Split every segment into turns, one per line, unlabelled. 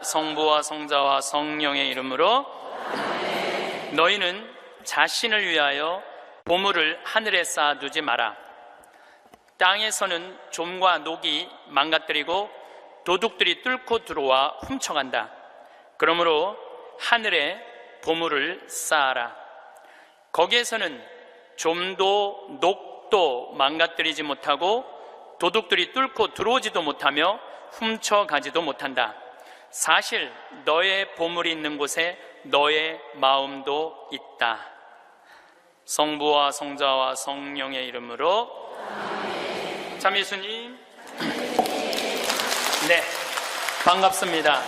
성부와 성자와 성령의 이름으로. 너희는 자신을 위하여 보물을 하늘에 쌓아두지 마라. 땅에서는 좀과 녹이 망가뜨리고 도둑들이 뚫고 들어와 훔쳐간다. 그러므로 하늘에 보물을 쌓아라. 거기에서는 좀도 녹도 망가뜨리지 못하고 도둑들이 뚫고 들어오지도 못하며 훔쳐가지도 못한다. 사실 너의 보물이 있는 곳에 너의 마음도 있다. 성부와 성자와 성령의 이름으로. 참 예수님, 네, 반갑습니다.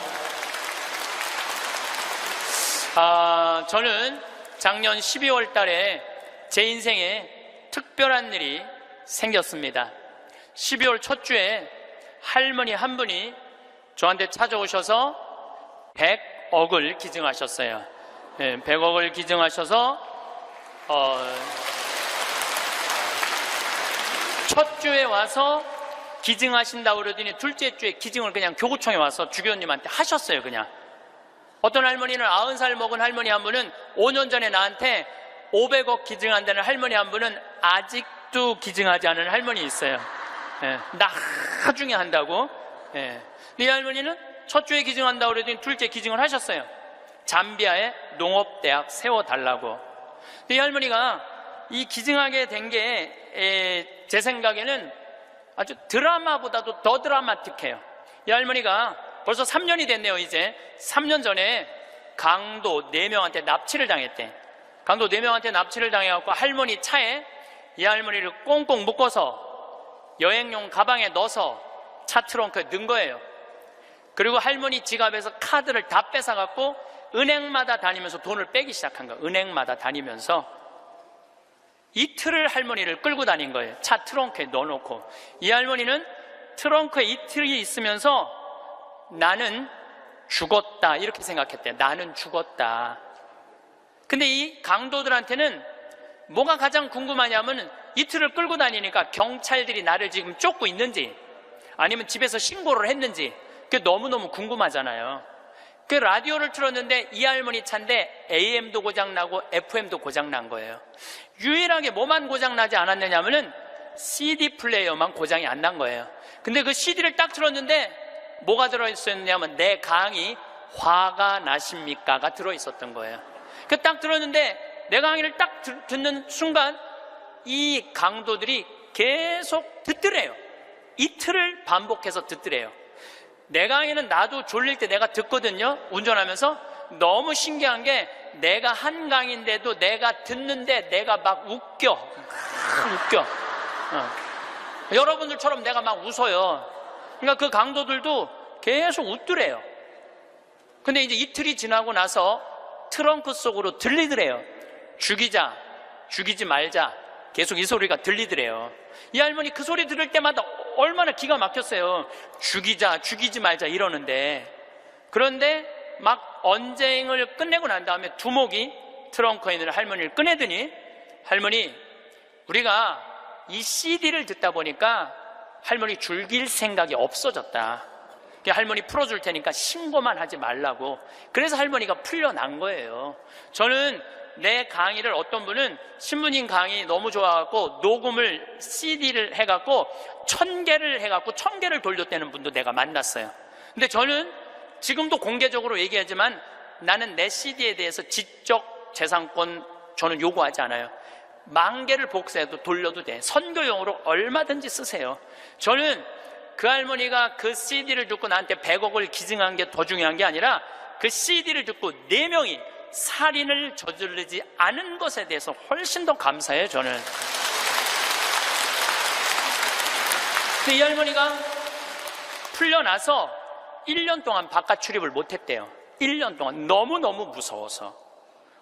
저는 작년 12월 달에 제 인생에 특별한 일이 생겼습니다. 12월 첫 주에 할머니 한 분이 저한테 찾아오셔서 100억을 기증하셨어요. 네, 100억을 기증하셔서 첫 주에 와서 기증하신다고 그러더니 둘째 주에 기증을 그냥 교구청에 와서 주교님한테 하셨어요. 그냥 어떤 할머니는 90살 먹은 할머니 한 분은 5년 전에 나한테 500억 기증한다는 할머니 한 분은 아직도 기증하지 않은 할머니 있어요. 예, 나중에 한다고. 예. 이 할머니는 첫 주에 기증한다고 그러더니 둘째 기증을 하셨어요. 잠비아에 농업대학 세워달라고. 이 할머니가 이 기증하게 된 게 제 생각에는 아주 드라마보다도 더 드라마틱해요. 이 할머니가 벌써 3년이 됐네요. 이제 3년 전에 강도 4명한테 납치를 당했대. 강도 4명한테 납치를 당해갖고 할머니 차에 이 할머니를 꽁꽁 묶어서 여행용 가방에 넣어서 차 트렁크에 넣은 거예요. 그리고 할머니 지갑에서 카드를 다 뺏어갖고 은행마다 다니면서 돈을 빼기 시작한 거예요. 은행마다 다니면서 이틀을 할머니를 끌고 다닌 거예요. 차 트렁크에 넣어놓고. 이 할머니는 트렁크에 이틀이 있으면서 나는 죽었다 이렇게 생각했대요. 나는 죽었다. 근데 이 강도들한테는 뭐가 가장 궁금하냐면 이틀을 끌고 다니니까 경찰들이 나를 지금 쫓고 있는지 아니면 집에서 신고를 했는지 그게 너무너무 궁금하잖아요. 그 라디오를 틀었는데 이 할머니 차인데 AM도 고장나고 FM도 고장난 거예요. 유일하게 뭐만 고장나지 않았느냐면은 CD 플레이어만 고장이 안 난 거예요. 근데 그 CD를 딱 틀었는데 뭐가 들어있었냐면 내 강의 화가 나십니까가 들어있었던 거예요. 그 딱 들었는데 내 강의를 딱 듣는 순간 이 강도들이 계속 듣더래요. 이틀을 반복해서 듣더래요. 내 강의는 나도 졸릴 때 내가 듣거든요. 운전하면서. 너무 신기한 게 내가 한 강의인데도 내가 듣는데 내가 막 웃겨. 여러분들처럼 내가 막 웃어요. 그러니까 그 강도들도 계속 웃더래요. 근데 이제 이틀이 지나고 나서 트렁크 속으로 들리더래요. 죽이자, 죽이지 말자. 계속 이 소리가 들리더래요. 이 할머니 그 소리 들을 때마다 얼마나 기가 막혔어요. 죽이자, 죽이지 말자 이러는데. 그런데 막 언쟁을 끝내고 난 다음에 두목이 트렁크에 있는 할머니를 꺼내더니 할머니, 우리가 이 CD를 듣다 보니까 할머니 죽일 생각이 없어졌다. 할머니 풀어줄 테니까 신고만 하지 말라고. 그래서 할머니가 풀려난 거예요. 저는 내 강의를 어떤 분은 신부님 강의 너무 좋아갖고 녹음을 CD를 해갖고 1000개를 해갖고 1000개를 돌렸다는 분도 내가 만났어요. 근데 저는 지금도 공개적으로 얘기하지만 나는 내 CD에 대해서 지적 재산권 저는 요구하지 않아요. 10,000개를 복사해도 돌려도 돼. 선교용으로 얼마든지 쓰세요. 저는 그 할머니가 그 CD를 듣고 나한테 100억을 기증한 게 더 중요한 게 아니라 그 CD를 듣고 4명이 살인을 저지르지 않은 것에 대해서 훨씬 더 감사해요. 저는. 근데 이 할머니가 풀려나서 1년 동안 바깥 출입을 못했대요. 1년 동안 너무너무 무서워서.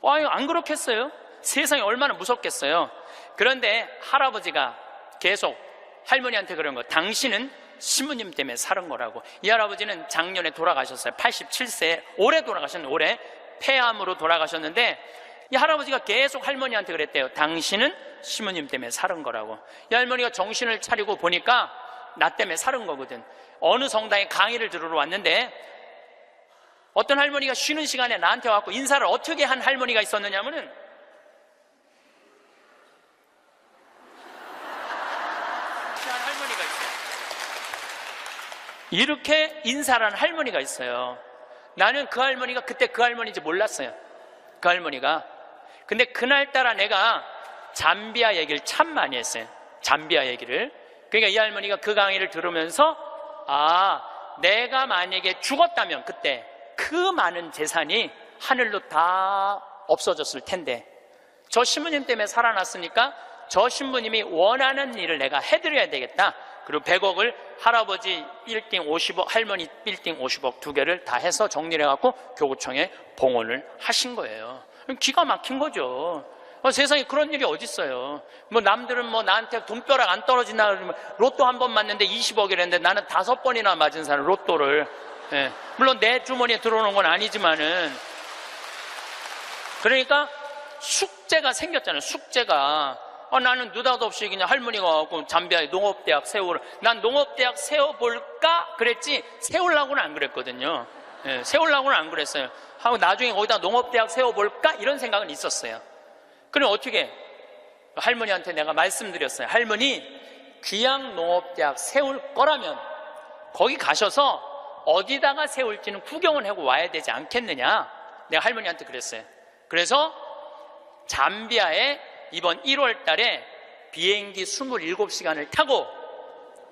안 그렇겠어요? 세상이 얼마나 무섭겠어요? 그런데 할아버지가 계속 할머니한테 그런 거, 당신은 신부님 때문에 살은 거라고. 이 할아버지는 작년에 돌아가셨어요. 87세, 올해 돌아가셨는데, 올해 폐암으로 돌아가셨는데 이 할아버지가 계속 할머니한테 그랬대요. 당신은 신부님 때문에 살은 거라고. 이 할머니가 정신을 차리고 보니까 나 때문에 살은 거거든. 어느 성당에 강의를 들으러 왔는데 어떤 할머니가 쉬는 시간에 나한테 와서 인사를 어떻게 한 할머니가 있었느냐면은 이렇게 인사를 한 할머니가 있어요. 나는 그 할머니가 그때 그 할머니인지 몰랐어요. 그 할머니가. 근데 그날따라 내가 잠비아 얘기를 참 많이 했어요. 잠비아 얘기를. 그러니까 이 할머니가 그 강의를 들으면서 내가 만약에 죽었다면 그때 그 많은 재산이 하늘로 다 없어졌을 텐데 저 신부님 때문에 살아났으니까 저 신부님이 원하는 일을 내가 해드려야 되겠다. 그리고 100억을 할아버지 빌딩 50억, 할머니 빌딩 50억 두 개를 다 해서 정리를 해갖고 교구청에 봉헌을 하신 거예요. 기가 막힌 거죠. 세상에 그런 일이 어딨어요. 남들은 나한테 돈벼락 안 떨어지나 그러면 로또 한 번 맞는데 20억이랬는데 나는 5번이나 맞은 사람 로또를. 예. 물론 내 주머니에 들어오는 건 아니지만은. 그러니까 숙제가 생겼잖아요. 숙제가. 나는 느닷없이 그냥 할머니가 와갖고 잠비아에 농업대학 세우라. 난 농업대학 세워볼까? 그랬지, 세우려고는 안 그랬거든요. 예, 세우려고는 안 그랬어요. 하고 나중에 거기다 농업대학 세워볼까? 이런 생각은 있었어요. 그럼 어떻게? 할머니한테 내가 말씀드렸어요. 할머니, 귀양 농업대학 세울 거라면 거기 가셔서 어디다가 세울지는 구경을 하고 와야 되지 않겠느냐? 내가 할머니한테 그랬어요. 그래서 잠비아에 이번 1월 달에 비행기 27시간을 타고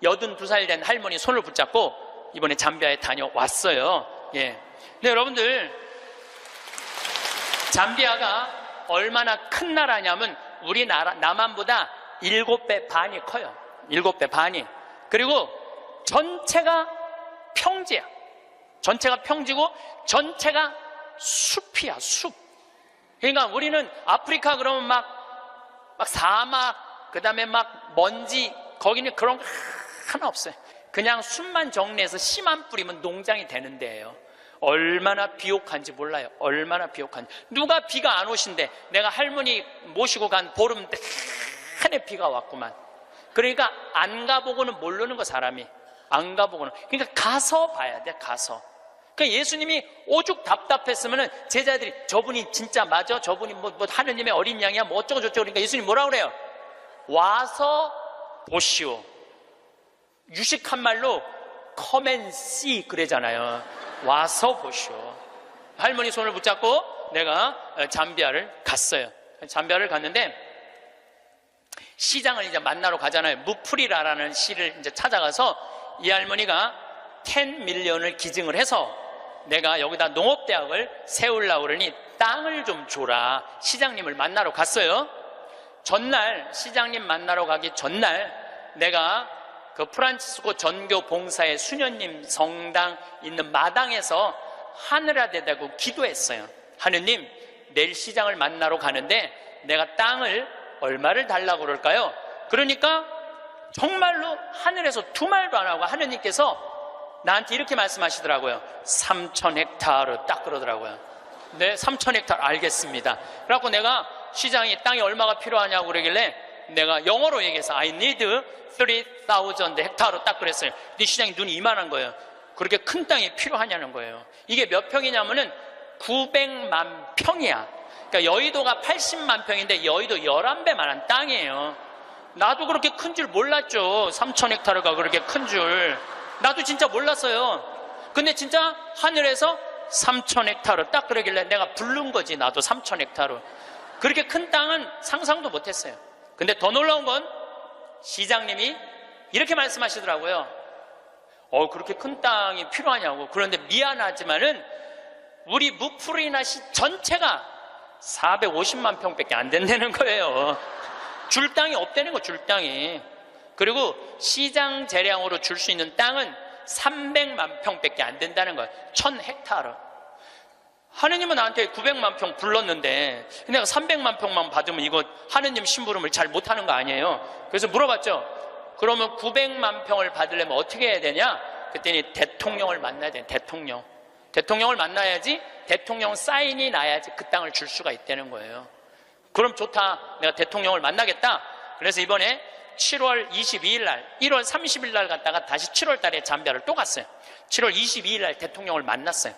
82살 된 할머니 손을 붙잡고 이번에 잠비아에 다녀왔어요. 예. 근데 여러분들, 잠비아가 얼마나 큰 나라냐면 우리나라, 남한보다 7배 반이 커요. 7배 반이. 그리고 전체가 평지야. 전체가 평지고 전체가 숲이야, 숲. 그러니까 우리는 아프리카 그러면 막 사막, 그 다음에 막 먼지, 거기는 그런 거 하나 없어요. 그냥 숲만 정리해서 씨만 뿌리면 농장이 되는 데예요. 얼마나 비옥한지 몰라요. 얼마나 비옥한지. 누가 비가 안 오신대. 내가 할머니 모시고 간 보름 내내 비가 왔구만. 그러니까 안 가보고는 모르는 거, 사람이. 안 가보고는. 그러니까 가서 봐야 돼, 가서. 그러니까 예수님이 오죽 답답했으면은 제자들이 저분이 진짜 맞아? 저분이 뭐 하느님의 어린 양이야? 뭐 어쩌고 저쩌고. 그러니까 예수님 뭐라 그래요? 와서 보시오. 유식한 말로 come and see 그러잖아요. 와서 보시오. 할머니 손을 붙잡고 내가 잠비아를 갔어요. 잠비아를 갔는데 시장을 이제 만나러 가잖아요. 무프리라라는 시를 이제 찾아가서 이 할머니가 10 밀리언을 기증을 해서 내가 여기다 농업대학을 세우려고 그러니 땅을 좀 줘라. 시장님을 만나러 갔어요. 전날, 시장님 만나러 가기 전날 내가 그 프란치스코 전교 봉사의 수녀님 성당 있는 마당에서 하늘에 대고 기도했어요. 하느님, 내일 시장을 만나러 가는데 내가 땅을 얼마를 달라고 그럴까요? 그러니까 정말로 하늘에서 두 말도 안 하고 하느님께서 나한테 이렇게 말씀하시더라고요. 3,000헥타르 딱 그러더라고요. 네, 3,000헥타르 알겠습니다. 그래갖고 내가 시장에 땅이 얼마가 필요하냐고 그러길래 내가 영어로 얘기해서 I need 3,000 헥타르 딱 그랬어요. 근데 시장이 눈이 이만한 거예요. 그렇게 큰 땅이 필요하냐는 거예요. 이게 몇 평이냐면은 900만 평이야. 그러니까 여의도가 80만 평인데 여의도 11배만한 땅이에요. 나도 그렇게 큰 줄 몰랐죠. 3,000헥타르가 그렇게 큰 줄. 나도 진짜 몰랐어요. 근데 진짜 하늘에서 3,000헥타르 딱 그러길래 내가 부른 거지. 나도 3,000헥타르. 그렇게 큰 땅은 상상도 못했어요. 근데 더 놀라운 건 시장님이 이렇게 말씀하시더라고요. 그렇게 큰 땅이 필요하냐고. 그런데 미안하지만은 우리 무프리나시 전체가 450만 평밖에 안 된다는 거예요. 줄 땅이 없다는 거, 줄 땅이. 그리고 시장 재량으로 줄 수 있는 땅은 300만 평밖에 안 된다는 거예요. 1,000헥타르. 하느님은 나한테 900만 평 불렀는데 내가 300만 평만 받으면 이거 하느님 심부름을 잘 못하는 거 아니에요. 그래서 물어봤죠. 그러면 900만 평을 받으려면 어떻게 해야 되냐? 그랬더니 대통령을 만나야 돼. 대통령. 대통령을 만나야지 대통령 사인이 나야지 그 땅을 줄 수가 있다는 거예요. 그럼 좋다. 내가 대통령을 만나겠다. 그래서 이번에 7월 22일 날, 1월 30일 날 갔다가 다시 7월 달에 잠비아를 또 갔어요. 7월 22일 날 대통령을 만났어요.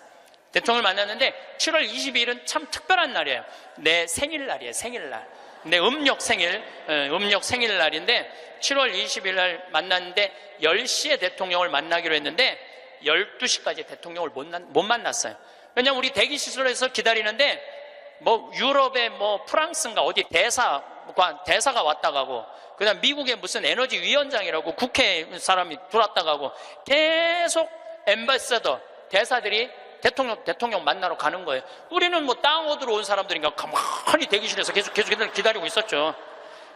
대통령을 만났는데 7월 22일은 참 특별한 날이에요. 내 생일날이에요. 생일날. 내 음력 생일날인데 7월 20일 날 만났는데 10시에 대통령을 만나기로 했는데 12시까지 대통령을 못 만났어요. 왜냐면 우리 대기시설에서 기다리는데 뭐 유럽의 뭐 프랑스인가 어디 대사가 왔다 가고, 그 다음 미국의 무슨 에너지 위원장이라고 국회 사람이 들어왔다 가고, 계속 엠바서더 대사들이 대통령 만나러 가는 거예요. 우리는 뭐 땅 얻으러 온 사람들인가 가만히 대기실에서 계속 기다리고 있었죠.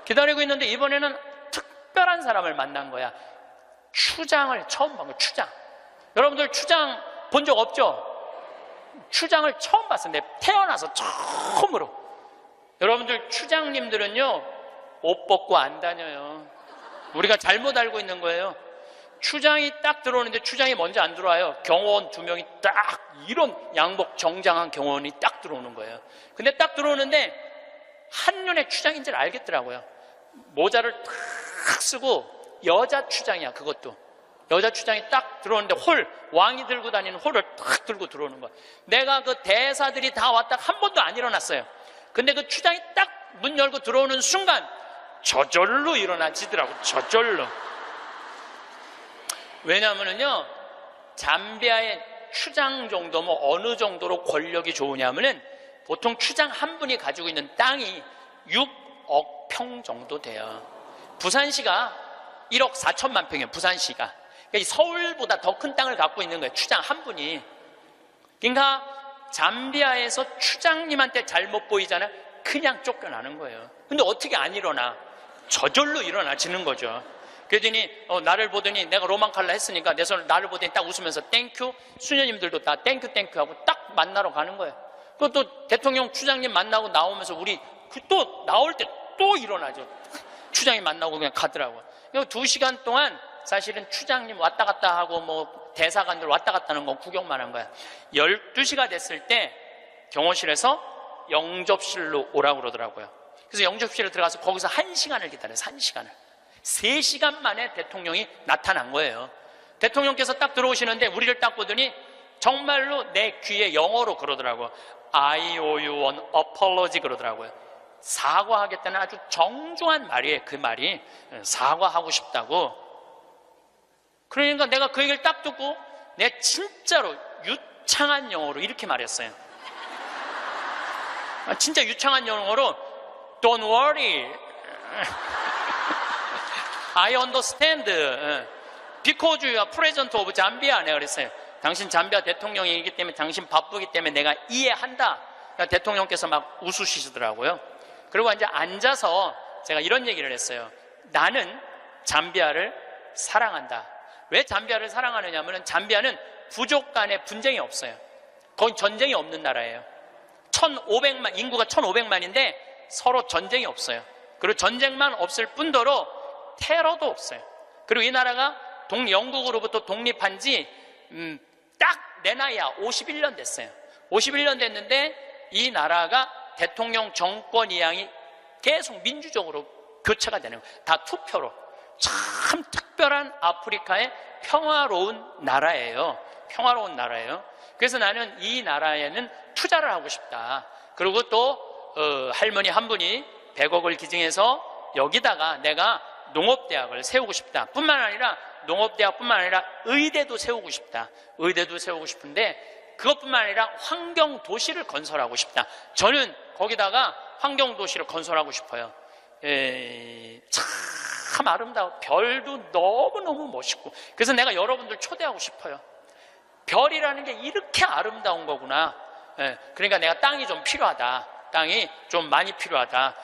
기다리고 있는데 이번에는 특별한 사람을 만난 거야. 추장을 처음 본 거야. 추장. 여러분들 추장 본 적 없죠? 추장을 처음 봤어요. 내가 태어나서 처음으로. 여러분들 추장님들은요 옷 벗고 안 다녀요. 우리가 잘못 알고 있는 거예요. 추장이 딱 들어오는데 추장이 먼저 안 들어와요. 경호원 2명이 딱 이런 양복 정장한 경호원이 딱 들어오는 거예요. 근데 딱 들어오는데 한눈에 추장인 줄 알겠더라고요. 모자를 탁 쓰고 여자 추장이야. 그것도 여자 추장이 딱 들어오는데 왕이 들고 다니는 홀을 딱 들고 들어오는 거야. 내가 그 대사들이 다 왔다 한 번도 안 일어났어요. 근데 그 추장이 딱 문 열고 들어오는 순간 저절로 일어나지더라고. 저절로. 왜냐하면요 잠비아의 추장 정도면 어느 정도로 권력이 좋으냐면은 보통 추장 한 분이 가지고 있는 땅이 6억 평 정도 돼요. 부산시가 1억 4천만 평이에요. 부산시가. 그러니까 서울보다 더 큰 땅을 갖고 있는 거예요. 추장 한 분이. 그러니까 잠비아에서 추장님한테 잘못 보이잖아요. 그냥 쫓겨나는 거예요. 근데 어떻게 안 일어나? 저절로 일어나지는 거죠. 그러더니 나를 보더니 내가 로망칼라 했으니까 내 손을 나를 보더니 딱 웃으면서 땡큐. 수녀님들도 다 땡큐 하고 딱 만나러 가는 거예요. 그것도 대통령 추장님 만나고 나오면서 우리 또 나올 때 또 일어나죠. 추장이 만나고 그냥 가더라고요. 2시간 동안 사실은 추장님 왔다 갔다 하고 뭐 대사관들 왔다 갔다 하는 거 구경만 한 거야. 12시가 됐을 때 경호실에서 영접실로 오라고 그러더라고요. 그래서 영접실에 들어가서 거기서 1시간을 기다려요. 1시간을. 3시간 만에 대통령이 나타난 거예요. 대통령께서 딱 들어오시는데 우리를 딱 보더니 정말로 내 귀에 영어로 그러더라고요. I owe you an apology 그러더라고요. 사과하겠다는 아주 정중한 말이에요. 그 말이 사과하고 싶다고. 그러니까 내가 그 얘기를 딱 듣고 내가 진짜로 유창한 영어로 이렇게 말했어요. 진짜 유창한 영어로 Don't worry I understand because you are president of Zambia 내가 그랬어요. 당신 잠비아 대통령이기 때문에 당신 바쁘기 때문에 내가 이해한다. 그러니까 대통령께서 막 웃으시더라고요. 그리고 이제 앉아서 제가 이런 얘기를 했어요. 나는 잠비아를 사랑한다. 왜 잠비아를 사랑하느냐 하면 잠비아는 부족 간에 분쟁이 없어요. 거의 전쟁이 없는 나라예요. 1,500만, 인구가 1,500만인데 서로 전쟁이 없어요. 그리고 전쟁만 없을 뿐더러 테러도 없어요. 그리고 이 나라가 영국으로부터 독립한 지 딱 내 나이야 51년 됐어요. 51년 됐는데 이 나라가 대통령 정권 이양이 계속 민주적으로 교체가 되는 거예요. 다 투표로. 참 특별한 아프리카의 평화로운 나라예요. 평화로운 나라예요. 그래서 나는 이 나라에는 투자를 하고 싶다. 그리고 또 할머니 한 분이 100억을 기증해서 여기다가 내가 농업대학을 세우고 싶다. 뿐만 아니라 농업대학뿐만 아니라 의대도 세우고 싶다. 의대도 세우고 싶은데 그것뿐만 아니라 환경도시를 건설하고 싶다. 저는 거기다가 환경도시를 건설하고 싶어요. 참 아름다워. 별도 너무너무 멋있고. 그래서 내가 여러분들 초대하고 싶어요. 별이라는 게 이렇게 아름다운 거구나. 그러니까 내가 땅이 좀 필요하다. 땅이 좀 많이 필요하다.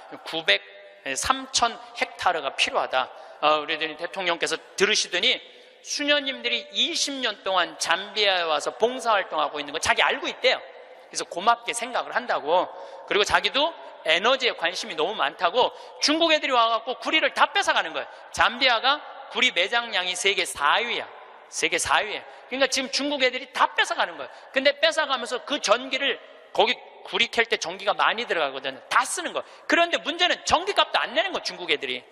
3,000 헥타르가 필요하다. 그러더니 대통령께서 들으시더니 수녀님들이 20년 동안 잠비아에 와서 봉사활동하고 있는 거 자기 알고 있대요. 그래서 고맙게 생각을 한다고. 그리고 자기도 에너지에 관심이 너무 많다고 중국 애들이 와갖고 구리를 다 뺏어가는 거예요. 잠비아가 구리 매장량이 세계 4위야. 세계 4위에. 그러니까 지금 중국 애들이 다 뺏어가는 거예요. 근데 뺏어가면서 그 전기를 거기 구리 캘 때 전기가 많이 들어가거든요. 다 쓰는 거예요. 그런데 문제는 전기값도 안 내는 거예요. 중국 애들이.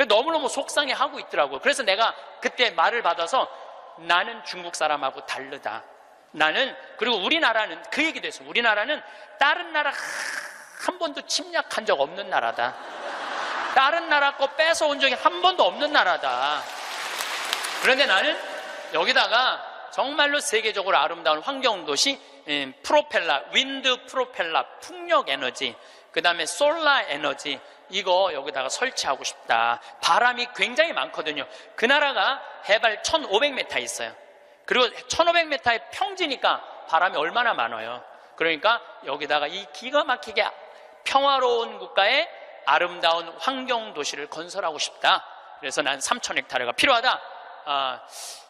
너무너무 속상해하고 있더라고요. 그래서 내가 그때 말을 받아서 나는 중국 사람하고 다르다. 그리고 우리나라는 그 얘기도 했어요. 우리나라는 다른 나라 한 번도 침략한 적 없는 나라다. 다른 나라 거 뺏어온 적이 한 번도 없는 나라다. 그런데 나는 여기다가 정말로 세계적으로 아름다운 환경도시, 프로펠러, 윈드 프로펠러, 풍력 에너지, 그 다음에 솔라 에너지, 이거 여기다가 설치하고 싶다. 바람이 굉장히 많거든요. 그 나라가 해발 1500m 있어요. 그리고 1500m의 평지니까 바람이 얼마나 많아요. 그러니까 여기다가 이 기가 막히게 평화로운 국가의 아름다운 환경도시를 건설하고 싶다. 그래서 난 3000헥타르가 필요하다.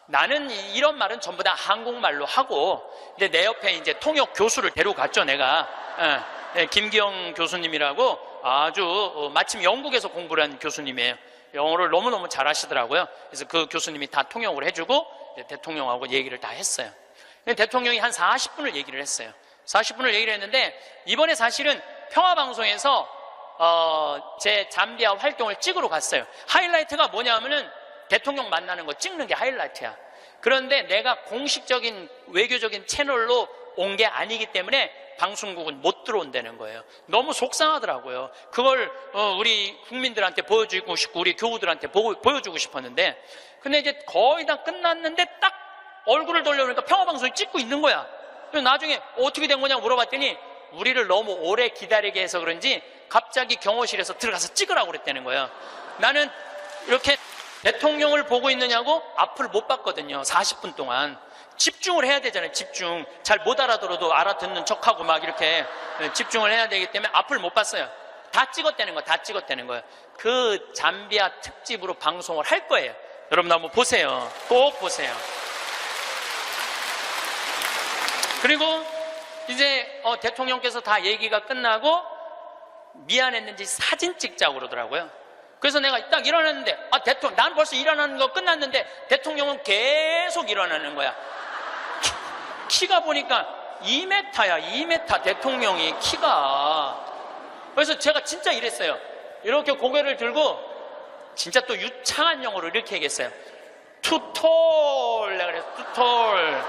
나는 이런 말은 전부 다 한국말로 하고, 근데 내 옆에 이제 통역 교수를 데려갔죠, 내가. 김기영 교수님이라고 아주 마침 영국에서 공부를 한 교수님이에요. 영어를 너무너무 잘하시더라고요. 그래서 그 교수님이 다 통역을 해주고 대통령하고 얘기를 다 했어요. 대통령이 한 40분을 얘기를 했어요. 40분을 얘기를 했는데 이번에 사실은 평화방송에서 제 잠비아 활동을 찍으러 갔어요. 하이라이트가 뭐냐면은 대통령 만나는 거 찍는 게 하이라이트야. 그런데 내가 공식적인 외교적인 채널로 온 게 아니기 때문에 방송국은 못 들어온다는 거예요. 너무 속상하더라고요. 그걸 우리 국민들한테 보여주고 싶고 우리 교우들한테 보여주고 싶었는데, 근데 이제 거의 다 끝났는데 딱 얼굴을 돌려보니까 평화방송이 찍고 있는 거야. 그래서 나중에 어떻게 된 거냐고 물어봤더니 우리를 너무 오래 기다리게 해서 그런지 갑자기 경호실에서 들어가서 찍으라고 그랬다는 거예요. 나는 이렇게 대통령을 보고 있느냐고 앞을 못 봤거든요. 40분 동안. 집중을 해야 되잖아요. 집중. 잘 못 알아들어도 알아듣는 척하고 막 이렇게 집중을 해야 되기 때문에 앞을 못 봤어요. 다 찍었다는 거예요. 다 찍었다는 거예요. 그 잠비아 특집으로 방송을 할 거예요. 여러분 한번 보세요. 꼭 보세요. 그리고 이제 대통령께서 다 얘기가 끝나고 미안했는지 사진 찍자고 그러더라고요. 그래서 내가 딱 일어났는데 난 벌써 일어나는 거 끝났는데 대통령은 계속 일어나는 거야. 키가 보니까 2m야. 2m 대통령이 키가. 그래서 제가 진짜 이랬어요. 이렇게 고개를 들고 진짜 또 유창한 영어로 이렇게 얘기했어요. Too tall. 내가 그랬어. Too tall.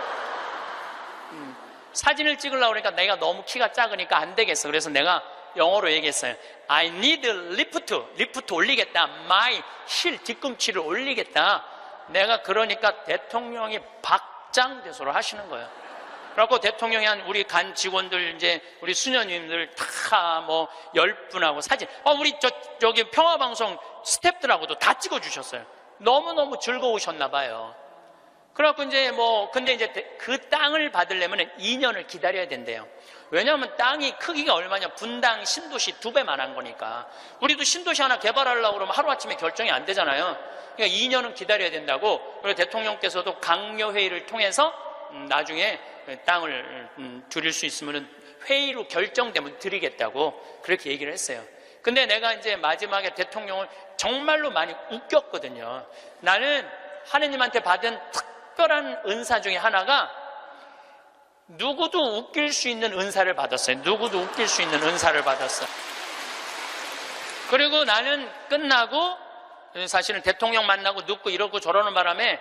사진을 찍으려고 그러니까 내가 너무 키가 작으니까 안 되겠어. 그래서 내가 영어로 얘기했어요. I need lift 올리겠다. My 힐 뒤꿈치를 올리겠다. 내가 그러니까 대통령이 박장대소를 하시는 거예요. 그래갖고 대통령이 한 우리 간 직원들 이제 우리 수녀님들 다 뭐 10분하고 사진. 우리 저기 평화방송 스태프들하고도 다 찍어주셨어요. 너무너무 즐거우셨나 봐요. 그래갖고 이제 근데 이제 그 땅을 받으려면 2년을 기다려야 된대요. 왜냐하면 땅이 크기가 얼마냐. 분당 신도시 2배만 한 거니까. 우리도 신도시 하나 개발하려고 그러면 하루아침에 결정이 안 되잖아요. 그러니까 2년은 기다려야 된다고. 그리고 대통령께서도 강요회의를 통해서 나중에 땅을 드릴 수 있으면 회의로 결정되면 드리겠다고 그렇게 얘기를 했어요. 근데 내가 이제 마지막에 대통령을 정말로 많이 웃겼거든요. 나는 하느님한테 받은 특별한 은사 중에 하나가 누구도 웃길 수 있는 은사를 받았어요. 누구도 웃길 수 있는 은사를 받았어. 그리고 나는 끝나고 사실은 대통령 만나고 눕고 이러고 저러는 바람에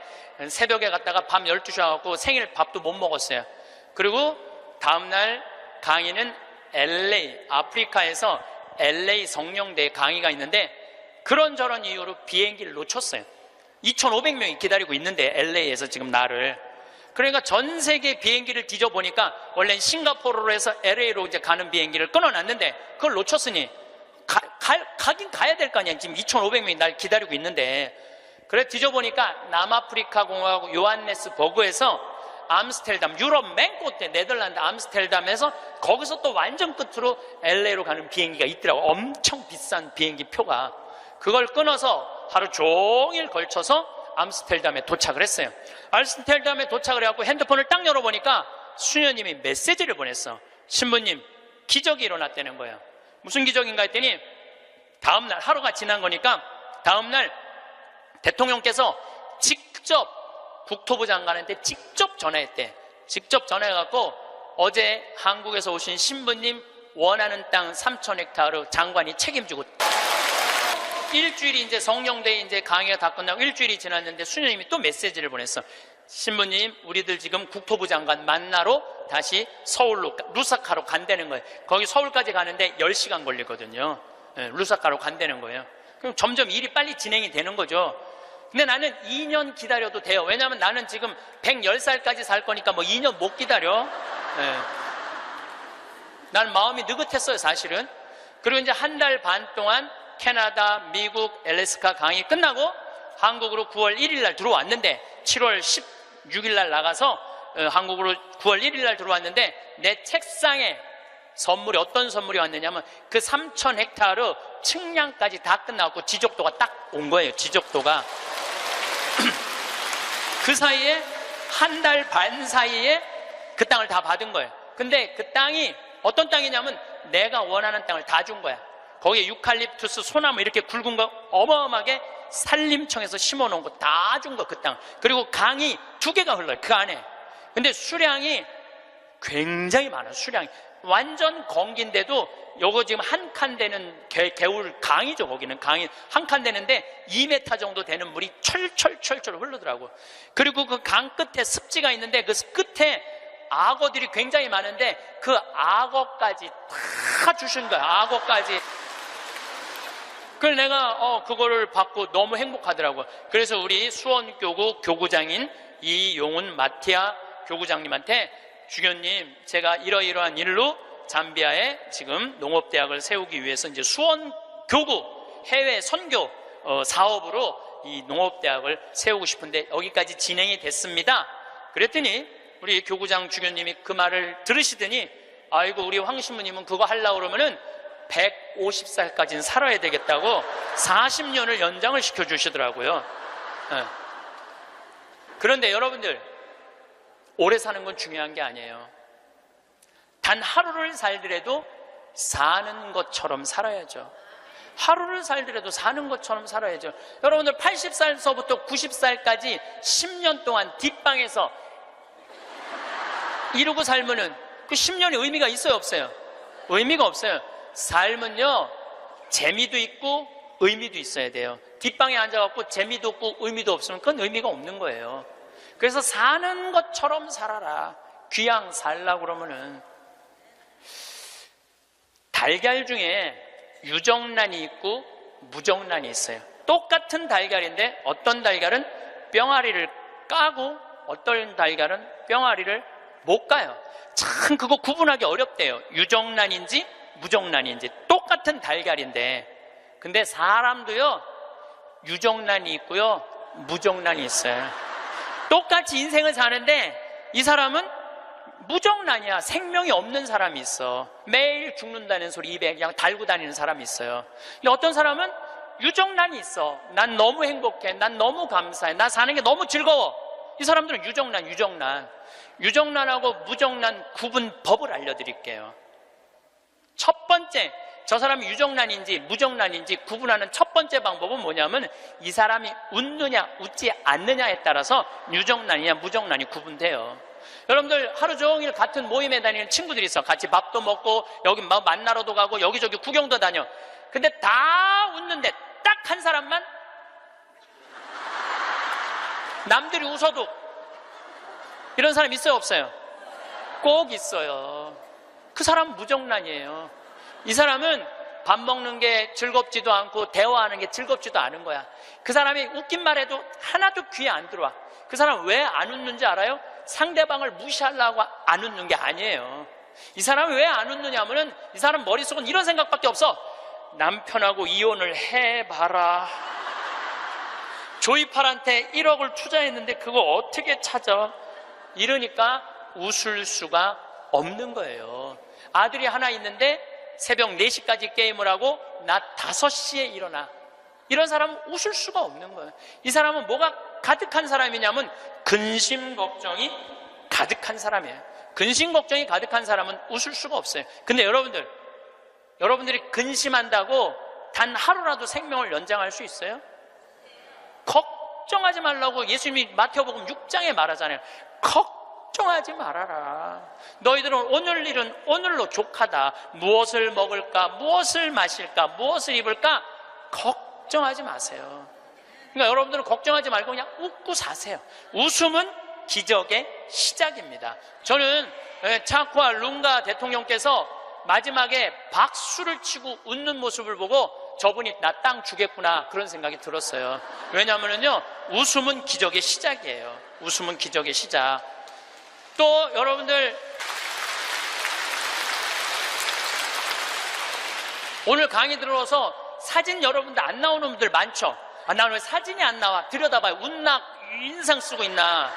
새벽에 갔다가 밤 12시에 와갖고 생일 밥도 못 먹었어요. 그리고 다음날 강의는 LA, 아프리카에서 LA 성령대에 강의가 있는데 그런저런 이유로 비행기를 놓쳤어요. 2,500명이 기다리고 있는데 LA에서 지금 나를. 그러니까 전 세계 비행기를 뒤져보니까 원래는 싱가포르로 해서 LA로 이제 가는 비행기를 끊어놨는데 그걸 놓쳤으니 가긴 가야 될 거 아니야. 지금 2,500명이 날 기다리고 있는데. 그래 뒤져보니까 남아프리카 공화국 요하네스버그에서 암스테르담, 유럽 맨 끝에 네덜란드 암스테르담에서 거기서 또 완전 끝으로 LA로 가는 비행기가 있더라고. 엄청 비싼 비행기 표가. 그걸 끊어서 하루 종일 걸쳐서 암스테르담에 도착을 했어요. 암스테르담에 도착을 해갖고 핸드폰을 딱 열어보니까 수녀님이 메시지를 보냈어. 신부님, 기적이 일어났다는 거예요. 무슨 기적인가 했더니 다음날, 하루가 지난 거니까 다음날 대통령께서 직접 국토부 장관한테 직접 전화했대. 직접 전화해갖고 어제 한국에서 오신 신부님 원하는 땅 3,000헥타르 장관이 책임지고. 일주일이 이제 성령대에 이제 강의가 다 끝나고 일주일이 지났는데 수녀님이 또 메시지를 보냈어. 신부님, 우리들 지금 국토부 장관 만나러 다시 서울로 루사카로 간다는 거예요. 거기 서울까지 가는데 10시간 걸리거든요. 루사카로 간다는 거예요. 그럼 점점 일이 빨리 진행이 되는 거죠. 근데 나는 2년 기다려도 돼요. 왜냐하면 나는 지금 110살까지 살 거니까 뭐 2년 못 기다려. 나는 마음이 느긋했어요, 사실은. 그리고 이제 한 달 반 동안 캐나다, 미국, 엘래스카 강의 끝나고 한국으로 9월 1일 날 들어왔는데, 7월 16일 날 나가서 한국으로 9월 1일 날 들어왔는데, 내 책상에 선물이, 어떤 선물이 왔느냐면 그 3,000헥타르 측량까지 다 끝나고 지적도가 딱 온 거예요. 지적도가. 그 사이에, 한 달 반 사이에 그 땅을 다 받은 거예요. 근데 그 땅이 어떤 땅이냐면 내가 원하는 땅을 다 준 거야. 거기에 유칼립투스, 소나무 이렇게 굵은 거 어마어마하게 산림청에서 심어놓은 거 다 준 거, 그 땅. 그리고 강이 2개가 흘러요, 그 안에. 근데 수량이 굉장히 많아요. 수량이 완전 건기인데도 요거 지금 한 칸 되는 개울 강이죠. 거기는 강이 한 칸 되는데 2m 정도 되는 물이 철철철철 흐르더라고. 그리고 그 강 끝에 습지가 있는데 그 끝에 악어들이 굉장히 많은데 그 악어까지 다 주신 거야. 악어까지. 그래서 내가 그거를 받고 너무 행복하더라고. 그래서 우리 수원교구 교구장인 이용훈 마티아 교구장님한테, 주교님, 제가 이러이러한 일로 잠비아에 지금 농업대학을 세우기 위해서 이제 수원교구 해외 선교 사업으로 이 농업대학을 세우고 싶은데 여기까지 진행이 됐습니다. 그랬더니 우리 교구장 주교님이 그 말을 들으시더니, 아이고, 우리 황 신부님은 그거 하려고 그러면은 150살까지는 살아야 되겠다고 40년을 연장을 시켜주시더라고요. 그런데 여러분들, 오래 사는 건 중요한 게 아니에요. 단 하루를 살더라도 사는 것처럼 살아야죠. 하루를 살더라도 사는 것처럼 살아야죠. 여러분들 80살서부터 90살까지 10년 동안 뒷방에서 이러고 살면은 그 10년의 의미가 있어요, 없어요? 의미가 없어요. 삶은요, 재미도 있고 의미도 있어야 돼요. 뒷방에 앉아갖고 재미도 없고 의미도 없으면 그건 의미가 없는 거예요. 그래서 사는 것처럼 살아라. 귀양 살라고 그러면은. 달걀 중에 유정란이 있고 무정란이 있어요. 똑같은 달걀인데 어떤 달걀은 뿅아리를 까고 어떤 달걀은 뿅아리를 못 까요. 참 그거 구분하기 어렵대요. 유정란인지 무정란인지. 똑같은 달걀인데. 근데 사람도요, 유정란이 있고요, 무정란이 있어요. 똑같이 인생을 사는데 이 사람은 무정란이야. 생명이 없는 사람이 있어. 매일 죽는다는 소리 입에 그냥 달고 다니는 사람이 있어요. 근데 어떤 사람은 유정란이 있어. 난 너무 행복해. 난 너무 감사해. 나 사는 게 너무 즐거워. 이 사람들은 유정란. 유정란하고 무정란 구분법을 알려드릴게요. 첫 번째, 저 사람이 유정란인지 무정란인지 구분하는 첫 번째 방법은 뭐냐면, 이 사람이 웃느냐 웃지 않느냐에 따라서 유정란이냐 무정란이 구분돼요. 여러분들 하루 종일 같은 모임에 다니는 친구들이 있어. 같이 밥도 먹고 여기 만나러도 가고 여기저기 구경도 다녀. 근데 다 웃는데 딱 한 사람만 남들이 웃어도, 이런 사람 있어요, 없어요? 꼭 있어요. 그 사람은 무정란이에요. 이 사람은 밥 먹는 게 즐겁지도 않고 대화하는 게 즐겁지도 않은 거야. 그 사람이 웃긴 말 해도 하나도 귀에 안 들어와. 그 사람은 왜 안 웃는지 알아요? 상대방을 무시하려고 안 웃는 게 아니에요. 이 사람이 왜 안 웃느냐 하면은, 이 사람 머릿속은 이런 생각밖에 없어. 남편하고 이혼을 해봐라. 조이팔한테 1억을 투자했는데 그거 어떻게 찾아? 이러니까 웃을 수가 없는 거예요. 아들이 하나 있는데 새벽 4시까지 게임을 하고 낮 5시에 일어나. 이런 사람은 웃을 수가 없는 거예요. 이 사람은 뭐가 가득한 사람이냐면 근심 걱정이 가득한 사람이에요. 근심 걱정이 가득한 사람은 웃을 수가 없어요. 근데 여러분들이 근심한다고 단 하루라도 생명을 연장할 수 있어요? 걱정하지 말라고 예수님이 마태복음 6장에 말하잖아요. 걱정하지 말아라. 너희들은 오늘 일은 오늘로 족하다. 무엇을 먹을까, 무엇을 마실까, 무엇을 입을까 걱정하지 마세요. 그러니까 여러분들은 걱정하지 말고 그냥 웃고 사세요. 웃음은 기적의 시작입니다. 저는 차쿠아 룽가 대통령께서 마지막에 박수를 치고 웃는 모습을 보고 저분이 나 땅 주겠구나 그런 생각이 들었어요. 왜냐하면요, 웃음은 기적의 시작이에요. 웃음은 기적의 시작. 또 여러분들, 오늘 강의 들어서 사진 여러분들 안 나오는 분들 많죠? 아, 나 왜 사진이 안 나와? 들여다봐요. 웃나 인상 쓰고 있나?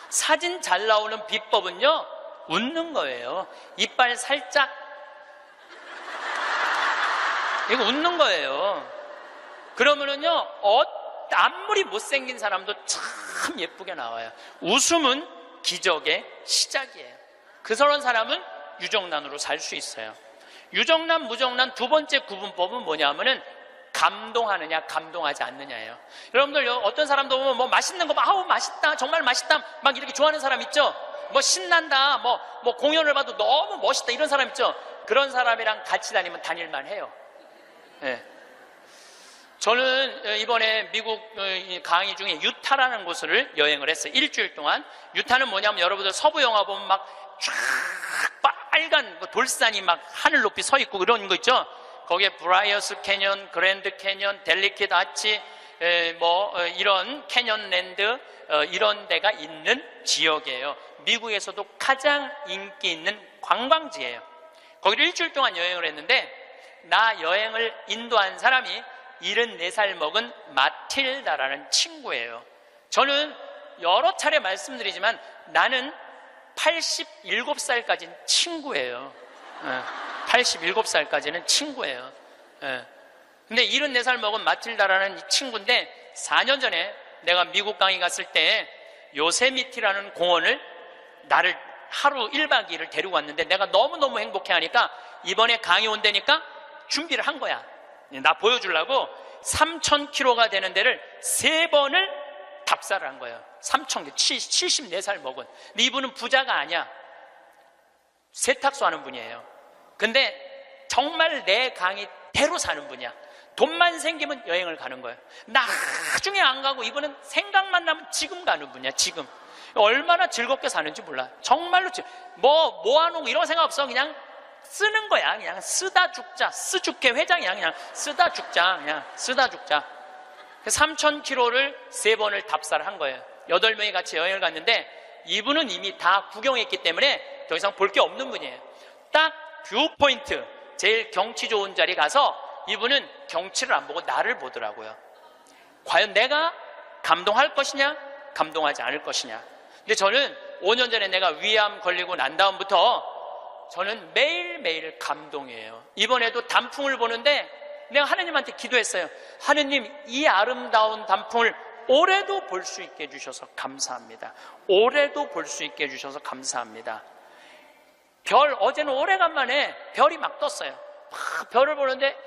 사진 잘 나오는 비법은요, 웃는 거예요. 이빨 살짝, 이거 웃는 거예요. 그러면은요, 아무리 못생긴 사람도 참 예쁘게 나와요. 웃음은 기적의 시작이에요. 그런 사람은 유정란으로 살 수 있어요. 유정란, 무정란 두 번째 구분법은 뭐냐면은 감동하느냐, 감동하지 않느냐예요. 여러분들, 어떤 사람도 보면 뭐 맛있는 거 막, 아우, 맛있다, 정말 맛있다, 막 이렇게 좋아하는 사람 있죠? 뭐 신난다, 뭐 공연을 봐도 너무 멋있다, 이런 사람 있죠? 그런 사람이랑 같이 다니면 다닐만 해요. 네. 저는 이번에 미국 강의 중에 유타라는 곳을 여행을 했어요. 일주일 동안. 유타는 뭐냐면 여러분들 서부 영화 보면 막 쫙 빨간 돌산이 막 하늘 높이 서 있고 그런 거 있죠? 거기에 브라이어스 캐년, 그랜드 캐년, 델리킷 아치, 이런 캐년랜드, 이런 데가 있는 지역이에요. 미국에서도 가장 인기 있는 관광지예요. 거기를 일주일 동안 여행을 했는데, 나 여행을 인도한 사람이 74살 먹은 마틸다라는 친구예요. 저는 여러 차례 말씀드리지만 나는 87살까지는 친구예요. 87살까지는 친구예요. 근데 74살 먹은 마틸다라는 이 친구인데 4년 전에 내가 미국 강의 갔을 때 요세미티라는 공원을 나를 하루 1박 2일을 데리고 왔는데 내가 너무너무 행복해 하니까 이번에 강의 온다니까 준비를 한 거야. 나 보여주려고 3,000km가 되는 데를 3번을 답사를 한 거예요. 3,000km, 74살 먹은. 근데 이분은 부자가 아니야. 세탁소 하는 분이에요. 근데 정말 내 강의대로 사는 분이야. 돈만 생기면 여행을 가는 거예요. 나중에 안 가고 이분은 생각만 나면 지금 가는 분이야. 지금 얼마나 즐겁게 사는지 몰라. 정말로 모아놓고 이런 생각 없어. 그냥 쓰는 거야. 그냥 쓰다 죽자. 쓰죽회 회장이야. 그냥 쓰다 죽자. 그냥 쓰다 죽자. 3,000km를 3번을 답사를 한 거예요. 8명이 같이 여행을 갔는데 이분은 이미 다 구경했기 때문에 더 이상 볼 게 없는 분이에요. 딱 뷰포인트, 제일 경치 좋은 자리 가서 이분은 경치를 안 보고 나를 보더라고요. 과연 내가 감동할 것이냐, 감동하지 않을 것이냐. 근데 저는 5년 전에 내가 위암 걸리고 난 다음부터 저는 매일매일 감동이에요. 이번에도 단풍을 보는데 내가 하느님한테 기도했어요. 하느님, 이 아름다운 단풍을 올해도 볼 수 있게 해주셔서 감사합니다. 올해도 볼 수 있게 해주셔서 감사합니다. 어제는 오래간만에 별이 막 떴어요. 막 별을 보는데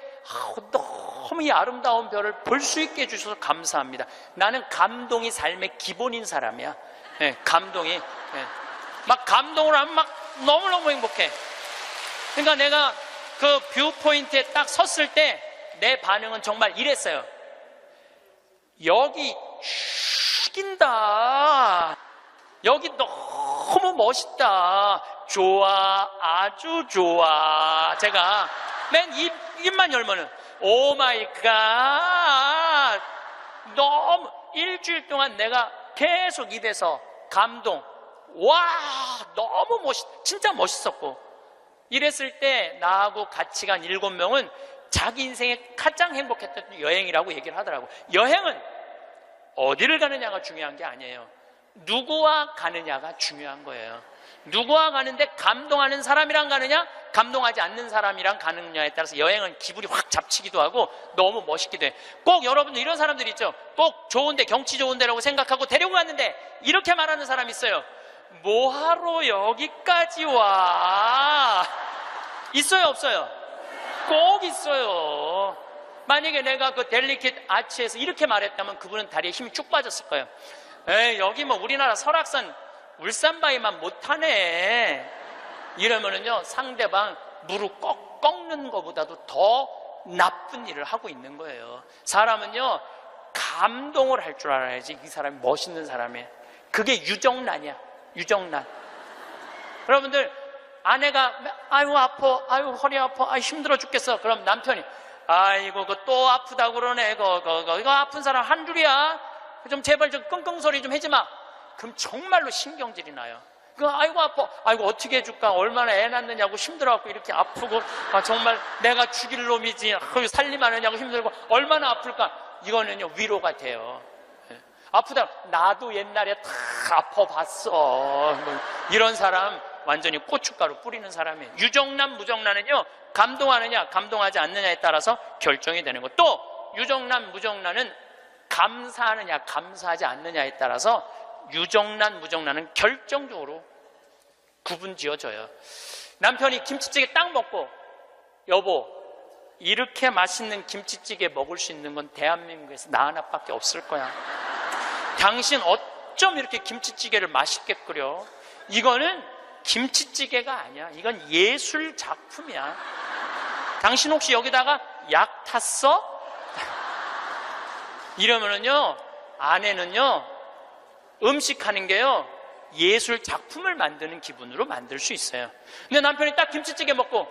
너무 이 아름다운 별을 볼 수 있게 해주셔서 감사합니다. 나는 감동이 삶의 기본인 사람이야. 네, 감동이. 네. 막 감동을 하면 막 너무너무 행복해. 그러니까 내가 그 뷰포인트에 딱 섰을 때 내 반응은 정말 이랬어요. 여기 죽인다. 여기 너무 멋있다. 좋아, 아주 좋아. 제가 맨 입만 열면은 오 마이 갓. 너무 일주일 동안 내가 계속 입에서 감동. 와, 너무 진짜 멋있었고. 이랬을 때 나하고 같이 간 7명은 자기 인생에 가장 행복했던 여행이라고 얘기를 하더라고. 여행은 어디를 가느냐가 중요한 게 아니에요. 누구와 가느냐가 중요한 거예요. 누구와 가는데 감동하는 사람이랑 가느냐, 감동하지 않는 사람이랑 가느냐에 따라서 여행은 기분이 확 잡치기도 하고 너무 멋있기도 해. 꼭 여러분들 이런 사람들 있죠. 꼭 좋은데, 경치 좋은 데라고 생각하고 데리고 갔는데 이렇게 말하는 사람 있어요. 뭐하러 여기까지 와? 있어요, 없어요? 꼭 있어요. 만약에 내가 그 델리킷 아치에서 이렇게 말했다면 그분은 다리에 힘이 쭉 빠졌을 거예요. 에이, 여기 뭐 우리나라 설악산 울산바위만 못하네. 이러면은요, 상대방 무릎 꺾는 것보다도 더 나쁜 일을 하고 있는 거예요. 사람은요, 감동을 할 줄 알아야지 이 사람이 멋있는 사람이에요. 그게 유정란이야. 유정란. 여러분들, 아내가 아이고 아파, 아이고 허리 아파, 아이 힘들어 죽겠어. 그럼 남편이 아이고 그 또 아프다고 그러네. 이거 아픈 사람 한 줄이야. 좀 제발 좀 끙끙 소리 좀 하지 마. 그럼 정말로 신경질이 나요. 아이고 아파, 아이고 어떻게 해줄까, 얼마나 애 낳느냐고 힘들어갖고 이렇게 아프고, 정말 내가 죽일 놈이지, 살림하느냐고 힘들고 얼마나 아플까. 이거는요 위로가 돼요. 아프다, 나도 옛날에 다 아파봤어. 이런 사람 완전히 고춧가루 뿌리는 사람이에요. 유정란 무정란은요 감동하느냐 감동하지 않느냐에 따라서 결정이 되는 거. 또 유정란 무정란은 감사하느냐 감사하지 않느냐에 따라서 유정란 무정란은 결정적으로 구분지어져요. 남편이 김치찌개 딱 먹고, 여보 이렇게 맛있는 김치찌개 먹을 수 있는 건 대한민국에서 나 하나밖에 없을 거야. 당신 어쩜 이렇게 김치찌개를 맛있게 끓여. 이거는 김치찌개가 아니야. 이건 예술 작품이야. 당신 혹시 여기다가 약 탔어? 이러면은요 아내는요 음식하는 게요 예술 작품을 만드는 기분으로 만들 수 있어요. 근데 남편이 딱 김치찌개 먹고,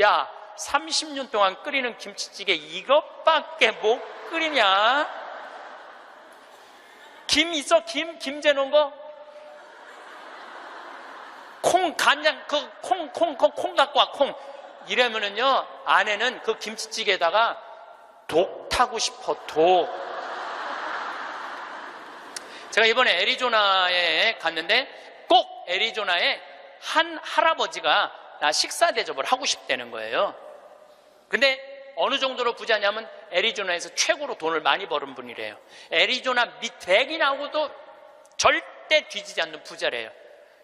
야 30년 동안 끓이는 김치찌개 이것밖에 못 끓이냐? 김 있어? 김 재놓은 거? 콩, 간장, 콩 갖고 와, 콩. 이러면은요 아내는 그 김치찌개에다가 독 타고 싶어, 독. 제가 이번에 애리조나에 갔는데 꼭 애리조나에 한 할아버지가 나 식사 대접을 하고 싶다는 거예요. 근데 어느 정도로 부자냐면 애리조나에서 최고로 돈을 많이 버는 분이래요. 애리조나 백인하고도 절대 뒤지지 않는 부자래요.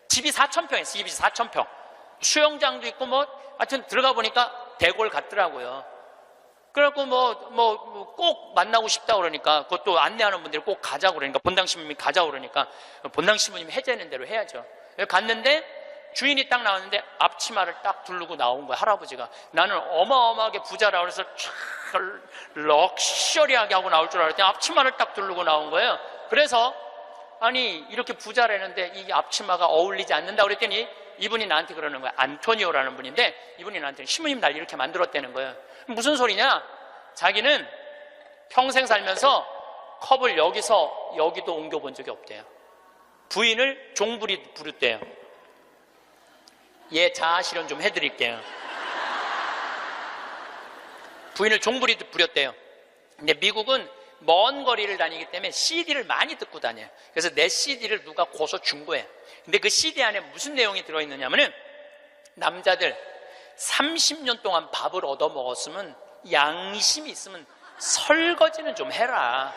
집이 4,000평 있어요. 집이 4,000평. 수영장도 있고 하여튼 들어가 보니까 대골 같더라고요. 그래갖고 꼭 만나고 싶다 그러니까, 그것도 안내하는 분들이 꼭 가자고 그러니까, 본당 신부님이 가자고 그러니까 본당 신부님이 해제하는 대로 해야죠. 갔는데 주인이 딱 나왔는데 앞치마를 딱 두르고 나온 거야, 할아버지가. 나는 어마어마하게 부자라 그래서 촥 럭셔리하게 하고 나올 줄 알았더니 앞치마를 딱 두르고 나온 거예요. 그래서 아니 이렇게 부자라는데 이 앞치마가 어울리지 않는다 그랬더니 이분이 나한테 그러는 거야. 안토니오라는 분인데 이분이 나한테 신부님 날 이렇게 만들었다는 거예요. 무슨 소리냐? 자기는 평생 살면서 컵을 여기서 여기도 옮겨본 적이 없대요. 부인을 종부리 부르대요. 예, 자아 실현 좀 해드릴게요. 부인을 종부리 부렸대요. 근데 미국은 먼 거리를 다니기 때문에 CD를 많이 듣고 다녀요. 그래서 내 CD를 누가 고서 준 거예요. 근데 그 CD 안에 무슨 내용이 들어있느냐면은, 남자들 30년 동안 밥을 얻어 먹었으면 양심이 있으면 설거지는 좀 해라.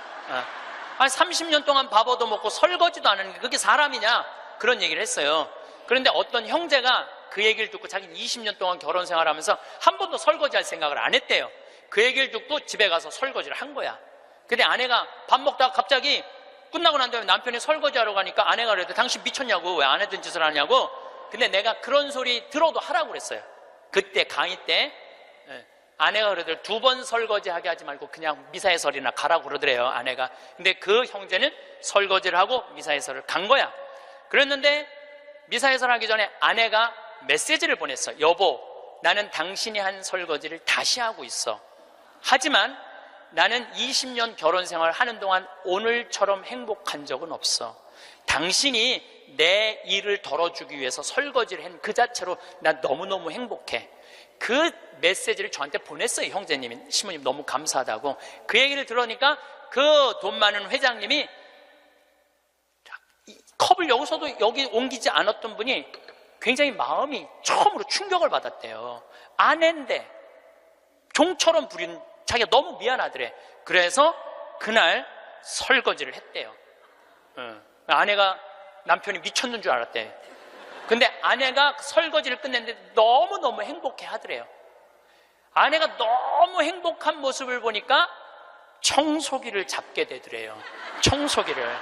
아니 30년 동안 밥 얻어 먹고 설거지도 안 하는 게 그게 사람이냐? 그런 얘기를 했어요. 그런데 어떤 형제가 그 얘기를 듣고 자기는 20년 동안 결혼 생활하면서 한 번도 설거지할 생각을 안 했대요. 그 얘기를 듣고 집에 가서 설거지를 한 거야. 근데 아내가 밥 먹다가 갑자기 끝나고 난 다음에 남편이 설거지하러 가니까 아내가 그래도 당신 미쳤냐고, 왜 안 했던 짓을 하냐고. 근데 내가 그런 소리 들어도 하라고 그랬어요. 그때 강의 때 아내가 그러더래요. 2번 설거지하게 하지 말고 그냥 미사에설이나 가라고 그러더래요, 아내가. 근데 그 형제는 설거지를 하고 미사에설을 간 거야. 그랬는데 미사에설 하기 전에 아내가 메시지를 보냈어. 여보, 나는 당신이 한 설거지를 다시 하고 있어. 하지만 나는 20년 결혼 생활 하는 동안 오늘처럼 행복한 적은 없어. 당신이 내 일을 덜어주기 위해서 설거지를 한 그 자체로 난 너무너무 행복해. 그 메시지를 저한테 보냈어요, 형제님이. 신부님 너무 감사하다고. 그 얘기를 들으니까 그 돈 많은 회장님이 컵을 여기서도 여기 옮기지 않았던 분이 굉장히 마음이 처음으로 충격을 받았대요. 아내인데 종처럼 부린 자기가 너무 미안하더래. 그래서 그날 설거지를 했대요. 아내가 남편이 미쳤는 줄 알았대. 근데 아내가 설거지를 끝냈는데 너무너무 행복해 하더래요. 아내가 너무 행복한 모습을 보니까 청소기를 잡게 되더래요. 청소기를.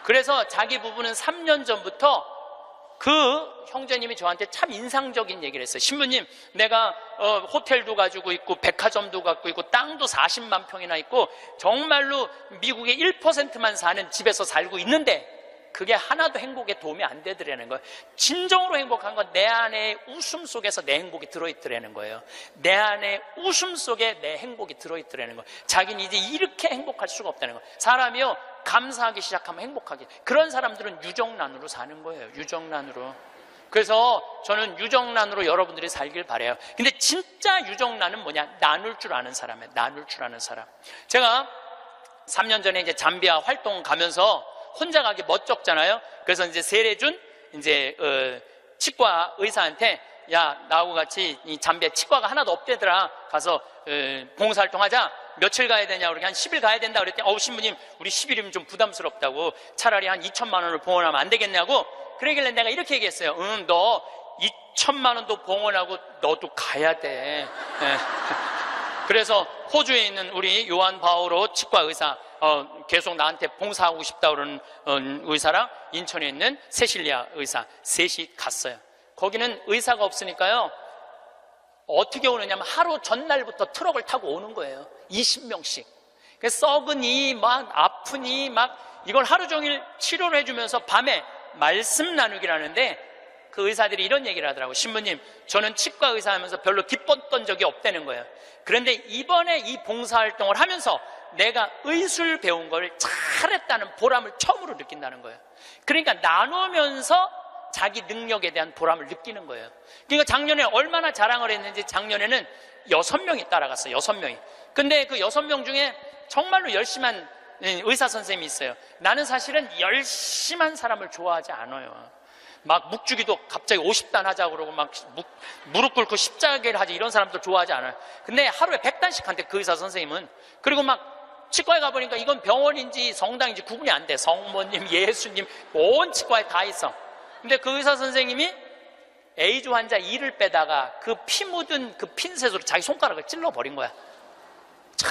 그래서 자기 부부는 3년 전부터 그 형제님이 저한테 참 인상적인 얘기를 했어요. 신부님, 내가 호텔도 가지고 있고 백화점도 갖고 있고 땅도 40만 평이나 있고 정말로 미국의 1%만 사는 집에서 살고 있는데 그게 하나도 행복에 도움이 안 되더라는 거예요. 진정으로 행복한 건 내 안에 웃음 속에서 내 행복이 들어있더라는 거예요. 내 안에 웃음 속에 내 행복이 들어있더라는 거예요. 자기는 이제 이렇게 행복할 수가 없다는 거예요. 사람이요, 감사하기 시작하면 행복하게. 그런 사람들은 유정란으로 사는 거예요. 유정란으로. 그래서 저는 유정란으로 여러분들이 살길 바라요. 근데 진짜 유정란은 뭐냐? 나눌 줄 아는 사람이에요. 나눌 줄 아는 사람. 제가 3년 전에 이제 잠비아 활동 가면서 혼자 가기 멋쩍잖아요. 그래서 이제 세례준 이제 치과 의사한테, 야, 나하고 같이 이 잠비아 치과가 하나도 없대더라. 가서 봉사활동 하자. 며칠 가야 되냐? 그러니까 한 10일 가야 된다 그랬더니, 신부님, 우리 10일이면 좀 부담스럽다고, 차라리 한 2천만 원을 봉헌하면 안 되겠냐고. 그러길래 내가 이렇게 얘기했어요. 너 2천만 원도 봉헌하고 너도 가야 돼. 그래서 호주에 있는 우리 요한 바오로 치과 의사, 계속 나한테 봉사하고 싶다 그러는 의사랑 인천에 있는 세실리아 의사 셋이 갔어요. 거기는 의사가 없으니까요, 어떻게 오느냐면 하루 전날부터 트럭을 타고 오는 거예요. 20명씩. 썩으니 막 아프니 막 이걸 하루 종일 치료를 해주면서 밤에 말씀 나누기라는데, 그 의사들이 이런 얘기를 하더라고요. 신부님, 저는 치과 의사 하면서 별로 기뻤던 적이 없다는 거예요. 그런데 이번에 이 봉사활동을 하면서 내가 의술 배운 걸 잘했다는 보람을 처음으로 느낀다는 거예요. 그러니까 나누면서 자기 능력에 대한 보람을 느끼는 거예요. 그러니까 작년에 얼마나 자랑을 했는지, 작년에는 6명이 따라갔어요. 6명이. 근데 그 6명 중에 정말로 열심한 의사 선생님이 있어요. 나는 사실은 열심한 사람을 좋아하지 않아요. 막 묵주기도 갑자기 50단 하자고 그러고 막 무릎 꿇고 십자가를 하지, 이런 사람들 좋아하지 않아요. 근데 하루에 100단씩 한대, 그 의사 선생님은. 그리고 막 치과에 가보니까 이건 병원인지 성당인지 구분이 안 돼. 성모님, 예수님, 온 치과에 다 있어. 근데 그 의사 선생님이 에이즈 환자 이를 빼다가 그 피 묻은 그 핀셋으로 자기 손가락을 찔러버린 거야. 참,